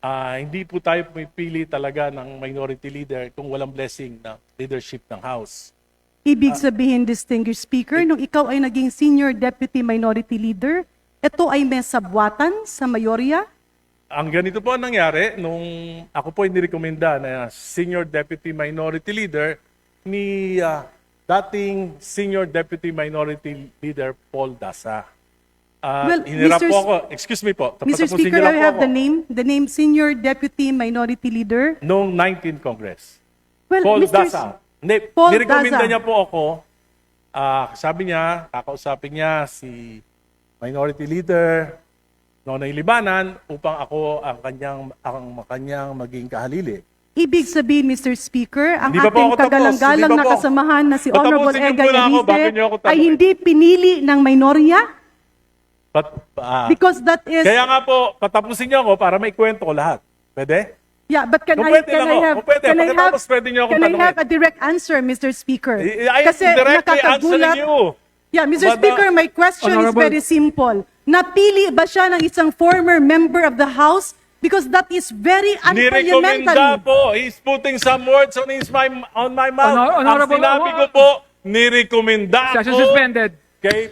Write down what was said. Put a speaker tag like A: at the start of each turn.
A: Hindi po tayo pumipili talaga ng minority leader kung walang blessing ng leadership ng House.
B: Ibig sabihin, distinguished speaker, nung ikaw ay naging senior deputy minority leader, ito ay may sabwatan sa mayorya?
A: Ang ganito po ang nangyari, nung ako po inirekomenda na senior deputy minority leader ni dating senior deputy minority leader Paul Dasa.
B: Well,
A: Hinirap
B: Mr.
A: po ako, excuse me po,
B: Mr.
A: tapusin
B: Speaker,
A: niyo lang
B: I
A: po
B: have
A: ako.
B: the name senior deputy minority leader.
A: Noong 19th Congress.
B: Well,
A: Paul
B: Mr.
A: Dasa. Hindi,
B: Paul
A: nirekomenda
B: Daza.
A: niya po ako. Sabi niya, kakausapin niya si minority leader Nonoy Libanan upang ako ang kanyang maging kahalili.
B: Ibig sabihin, Mr. Speaker, ang
A: Hindi ba po
B: ating
A: ako tapos?
B: kagalang-galang
A: Hindi ba
B: na
A: po?
B: kasamahan na si Honorable
A: Patapusin niyo
B: Ega
A: muna ako, bakit niyo ako
B: Yarize ay
A: tanungin?
B: hindi pinili ng minorya?
A: But,
B: Because that is...
A: kaya nga po, patapusin niyo ako para may kwento ko lahat. Pwede?
B: Yeah, but can
A: Kung
B: I
A: pwede lang ako. Kung pwede, pagkatapos pwede niyo akong
B: can I have
A: tanungin.
B: a direct answer, Mr. Speaker?
A: I am directly answering you.
B: Yeah, Mr.
A: But,
B: Speaker, my question is
C: Honorable-
B: very simple. Napili ba siya ng isang former member of the House? Because that is very
A: Nirekomenda
B: unparliamentary.
A: po. He's putting some words on my mouth.
C: Honorable-
A: Ang sinabi ko po, nirekomenda
C: Session
A: po
C: suspended.
A: kay